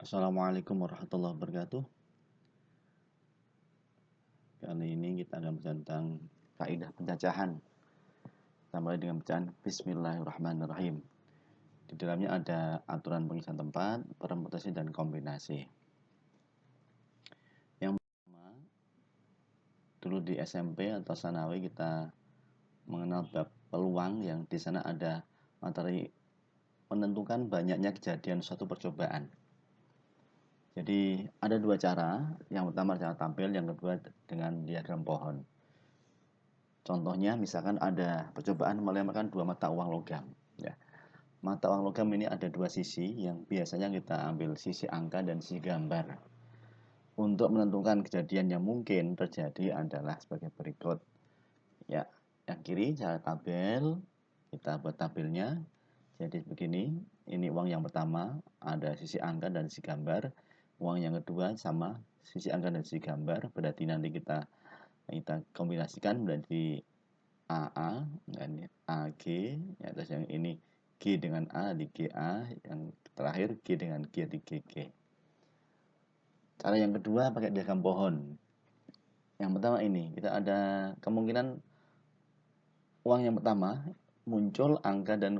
Assalamualaikum warahmatullahi wabarakatuh. Kali ini kita akan bicara tentang kaidah pencacahan. Kita mulai dengan bacaan Bismillahirrahmanirrahim. Di dalamnya ada aturan pengisian tempat, permutasi, dan kombinasi. Yang pertama, dulu di SMP atau Sanawi kita mengenal bab peluang, yang di sana ada materi menentukan banyaknya kejadian suatu percobaan. Jadi ada dua cara, yang pertama cara tampil, yang kedua dengan diagram pohon. Contohnya misalkan ada percobaan melemparkan dua mata uang logam. Ya. Mata uang logam ini ada dua sisi, yang biasanya kita ambil sisi angka dan sisi gambar. Untuk menentukan kejadian yang mungkin terjadi adalah sebagai berikut. Ya, yang kiri cara tabel, kita buat tabelnya. Jadi begini, ini uang yang pertama, ada sisi angka dan sisi gambar. Uang yang kedua sama sisi angka dan sisi gambar, berarti nanti kita kombinasikan menjadi AA dan AG, ya, terus yang ini G dengan A di GA, yang terakhir G dengan G di GG. Cara yang kedua pakai diagram pohon. Yang pertama ini, kita ada kemungkinan uang yang pertama muncul angka dan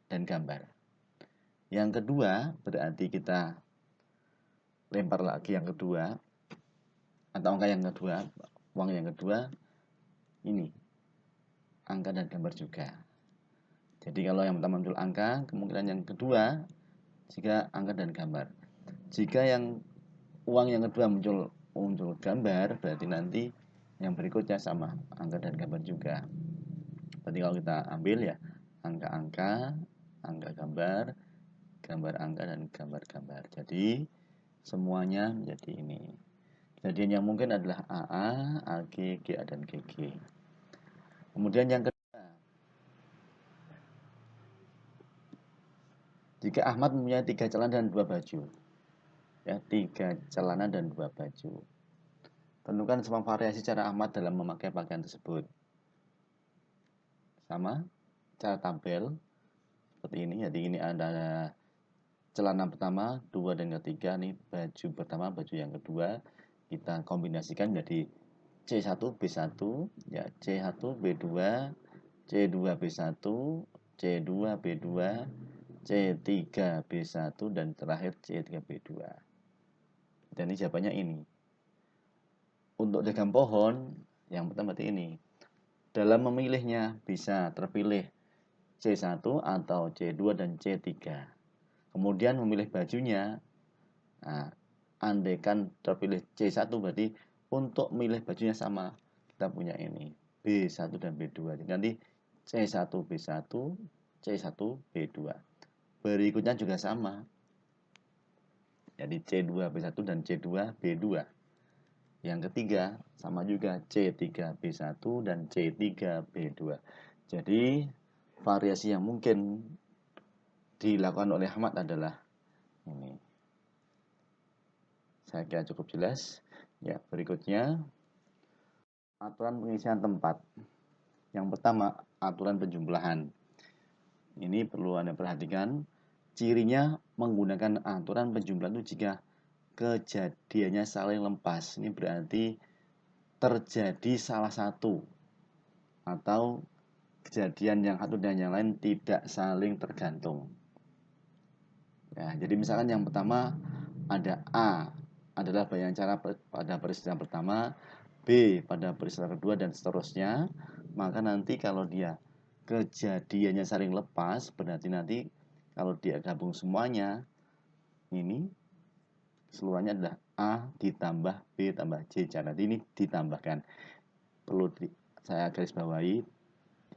gambar. Yang kedua berarti kita lempar lagi yang kedua, atau angka yang kedua, uang yang kedua ini angka dan gambar juga. Jadi kalau yang pertama muncul angka, kemungkinan yang kedua jika angka dan gambar. Jika yang uang yang kedua muncul gambar, berarti nanti yang berikutnya sama angka dan gambar juga. Berarti kalau kita ambil ya angka-angka, angka gambar, gambar angka, dan gambar-gambar. Jadi semuanya menjadi ini. Kejadian yang mungkin adalah AA, AG, GA, dan GG. Kemudian yang kedua, jika Ahmad mempunyai 3 celana dan 2 baju. Ya, 3 celana dan 2 baju. Tentukan semua variasi cara Ahmad dalam memakai pakaian tersebut. Sama cara tampil seperti ini. Jadi ini ada celana pertama, 2 dan ketiga, nih baju pertama, baju yang kedua. Kita kombinasikan jadi C1B1, ya C1B2, C2B1, C2B2, C3B1, dan terakhir C3B2. Dan ini jawabannya ini. Untuk diagram pohon, yang pertama seperti ini. Dalam memilihnya bisa terpilih C1 atau C2 dan C3. Kemudian memilih bajunya, nah, andaikan terpilih C1 berarti untuk memilih bajunya sama, kita punya ini B1 dan B2. Jadi nanti C1B1, C1B2. Berikutnya juga sama. Jadi C2B1 dan C2B2. Yang ketiga sama juga C3B1 dan C3B2. Jadi variasi yang mungkin dilakukan oleh Ahmad adalah ini. Saya kira cukup jelas. Ya, berikutnya aturan pengisian tempat. Yang pertama, aturan penjumlahan. Ini perlu Anda perhatikan. Cirinya menggunakan aturan penjumlahan itu jika kejadiannya saling lepas. Ini berarti terjadi salah satu atau kejadian yang satu dan yang lain tidak saling tergantung. Ya, jadi misalkan yang pertama ada A adalah banyak cara pada peristiwa pertama, B pada peristiwa kedua, dan seterusnya. Maka nanti kalau dia kejadiannya saling lepas, berarti nanti kalau dia gabung semuanya, ini seluruhnya adalah A ditambah B tambah C. Cara ini ditambahkan. Perlu saya garis bawahi,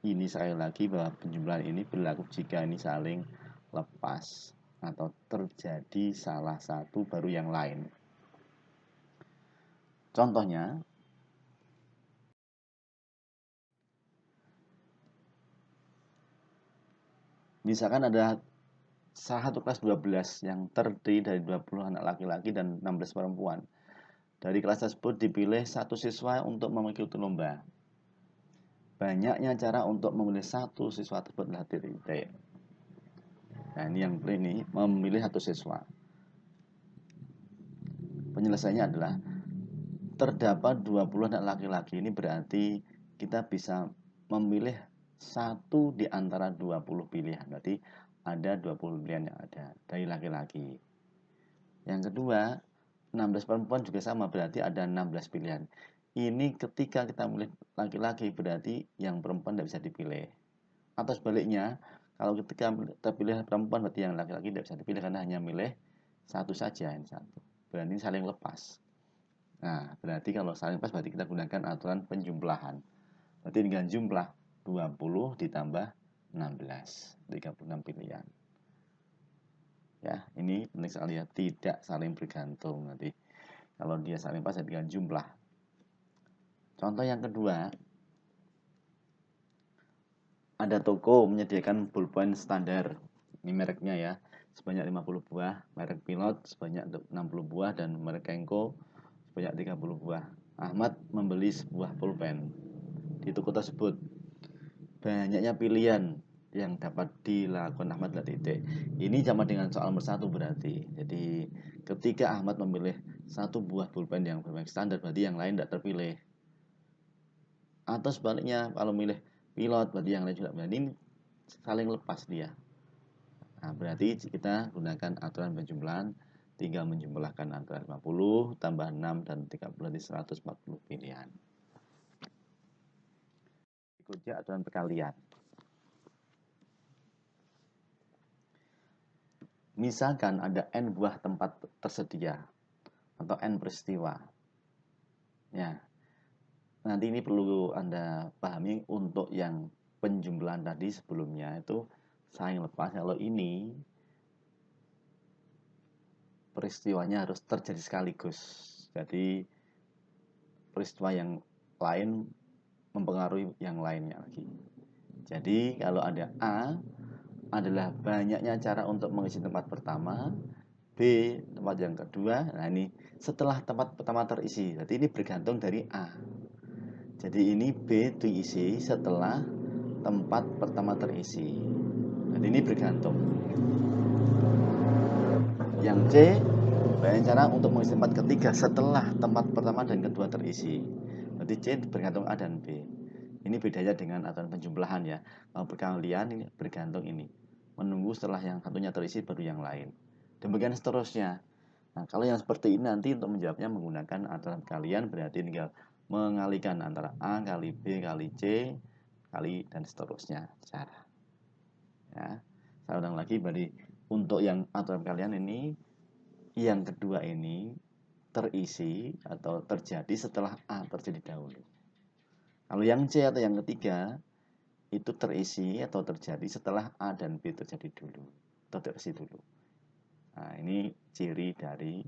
ini sekali lagi bahwa penjumlahan ini berlaku jika ini saling lepas atau terjadi salah satu baru yang lain. Contohnya, misalkan ada satu kelas 12 yang terdiri dari 20 anak laki-laki dan 16 perempuan. Dari kelas tersebut dipilih satu siswa untuk mengikuti lomba. Banyaknya cara untuk memilih satu siswa tersebut adalah titik. Nah, ini yang ini memilih satu siswa. penyelesaiannya adalah terdapat 20 anak laki-laki. Ini berarti kita bisa memilih satu di antara 20 pilihan. Berarti ada 20 pilihan yang ada dari laki-laki. Yang kedua, 16 perempuan juga sama, berarti ada 16 pilihan. Ini ketika kita milih laki-laki berarti yang perempuan tidak bisa dipilih. Atau sebaliknya, kalau ketika terpilih perempuan berarti yang laki-laki tidak bisa dipilih karena hanya milih satu saja, yang satu. Berarti saling lepas. Nah, berarti kalau saling lepas berarti kita gunakan aturan penjumlahan. Berarti dengan jumlah 20 ditambah 16, 36 pilihan. Ya, ini penting sekali ya, tidak saling bergantung. Nanti kalau dia saling pas dengan jumlah. Contoh yang kedua, ada toko menyediakan pulpen standar. Ini mereknya ya, sebanyak 50 buah, merek Pilot sebanyak 60 buah, dan merek Kenko sebanyak 30 buah. Ahmad membeli sebuah pulpen di toko tersebut. Banyaknya pilihan yang dapat dilakukan Ahmad titik. Ini sama dengan soal nomor 1 berarti. Jadi ketika Ahmad memilih satu buah pulpen yang bermerek standar berarti yang lain tidak terpilih. Atau sebaliknya kalau milih Pilot berarti yang lain juga berarti ini saling lepas dia. Nah, berarti kita gunakan aturan penjumlahan, tinggal menjumlahkan antara 50 tambah 6 dan 30 berarti 140 pilihan. Berikutnya aturan perkalian. Misalkan ada N buah tempat tersedia atau N peristiwa. Ya. Nanti ini perlu Anda pahami untuk yang penjumlahan tadi sebelumnya itu saling lepas. Kalau ini peristiwanya harus terjadi sekaligus. Jadi peristiwa yang lain mempengaruhi yang lainnya lagi. Jadi kalau ada A adalah banyaknya cara untuk mengisi tempat pertama, B tempat yang kedua. Nah ini setelah tempat pertama terisi. Jadi ini bergantung dari A. Jadi ini B diisi setelah tempat pertama terisi. Jadi ini bergantung. Yang C banyak cara untuk mengisi tempat ketiga setelah tempat pertama dan kedua terisi. Berarti C bergantung A dan B. Ini bedanya dengan aturan penjumlahan ya. Kalau perkalian ini bergantung ini. Menunggu setelah yang satunya terisi baru yang lain. Demikian seterusnya. Nah, kalau yang seperti ini nanti untuk menjawabnya menggunakan aturan perkalian berarti tinggal mengalihkan antara A kali B kali C kali dan seterusnya cara. Ya. Saya ulang lagi berarti untuk yang aturan perkalian ini yang kedua ini terisi atau terjadi setelah A terjadi dahulu. Kalau yang C atau yang ketiga itu terisi atau terjadi setelah A dan B terjadi dulu atau terisi dulu. Nah, ini ciri dari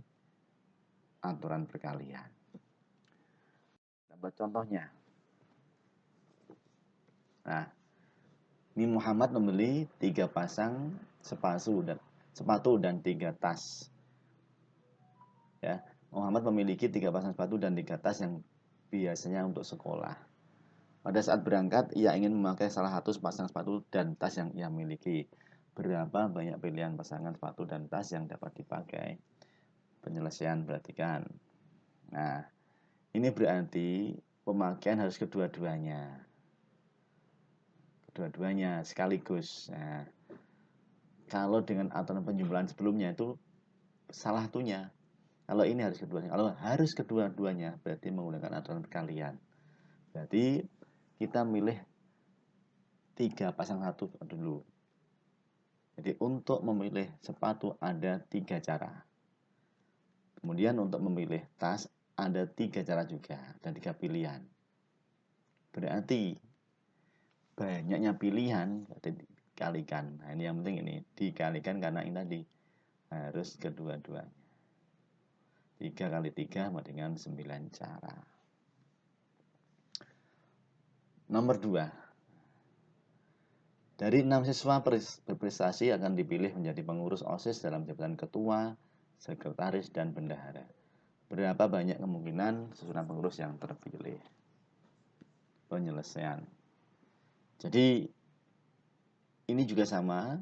aturan perkalian. Dapat contohnya. Nah, ini Muhammad membeli 3 pasang sepatu dan 3 tas. Ya, Muhammad memiliki 3 pasang sepatu dan 3 tas yang biasanya untuk sekolah. Pada saat berangkat, ia ingin memakai salah satu pasang sepatu dan tas yang ia miliki. Berapa banyak pilihan pasangan sepatu dan tas yang dapat dipakai? Penyelesaian perhatikan. Nah, ini berarti pemakaian harus kedua-duanya. Kedua-duanya sekaligus. Nah, kalau dengan aturan penjumlahan sebelumnya itu salah satunya. Kalau ini harus keduanya. Kalau harus kedua-duanya berarti menggunakan aturan perkalian. Berarti kita milih 3 pasang satu dulu. Jadi untuk memilih sepatu ada 3 cara. Kemudian untuk memilih tas ada 3 cara juga dan 3 pilihan. Berarti banyaknya pilihan dikalikan. Nah, ini yang penting ini dikalikan karena ini tadi harus kedua-duanya. 3 kali 3 sama dengan 9 cara. Nomor 2. Dari 6 siswa berprestasi akan dipilih menjadi pengurus OSIS dalam jabatan ketua, sekretaris, dan bendahara. Berapa banyak kemungkinan susunan pengurus yang terpilih? Penyelesaian. Jadi ini juga sama.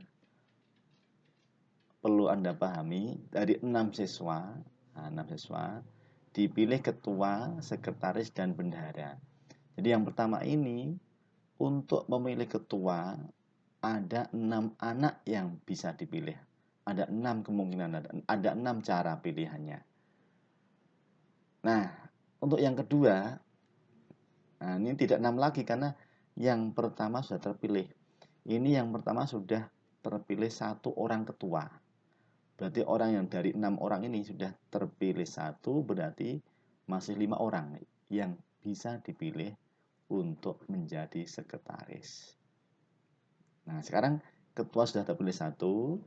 Perlu Anda pahami dari 6 siswa Nah, 6 siswa dipilih ketua, sekretaris, dan bendahara. Jadi yang pertama ini, untuk memilih ketua, ada 6 anak yang bisa dipilih. Ada 6 kemungkinan, ada 6 cara pilihannya. Nah, untuk yang kedua, nah ini tidak 6 lagi karena yang pertama sudah terpilih. Ini yang pertama sudah terpilih 1 orang ketua. Berarti orang yang dari 6 orang ini sudah terpilih 1, berarti masih 5 orang yang bisa dipilih untuk menjadi sekretaris. Nah, sekarang ketua sudah terpilih 1,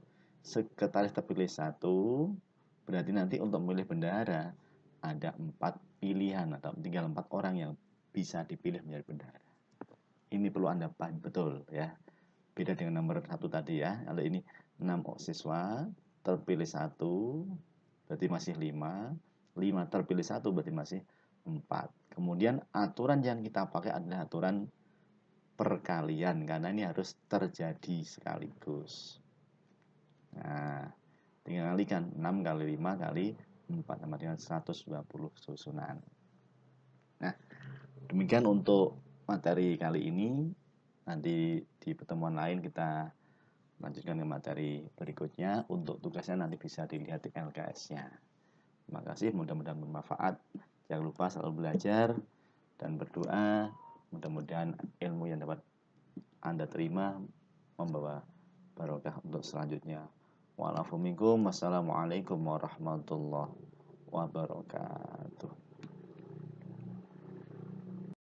sekretaris terpilih 1, berarti nanti untuk memilih bendahara ada 4 pilihan atau tinggal 4 orang yang bisa dipilih menjadi bendahara. Ini perlu Anda pahami betul ya. Beda dengan nomor 1 tadi ya. Kalau ini 6 siswa, terpilih 1, berarti masih 5. 5 terpilih 1, berarti masih 4. Kemudian aturan yang kita pakai adalah aturan perkalian, karena ini harus terjadi sekaligus. Nah, tinggal kalikan 6 kali 5 kali 4 sama dengan 120 susunan. Nah, demikian untuk materi kali ini. Nanti di pertemuan lain kita lanjutkan ke materi berikutnya. Untuk tugasnya nanti bisa dilihat di LKS-nya. Terima kasih, mudah-mudahan bermanfaat. Jangan lupa selalu belajar dan berdoa. Mudah-mudahan ilmu yang dapat Anda terima membawa barokah untuk selanjutnya. Wassalamualaikum warahmatullahi wabarakatuh.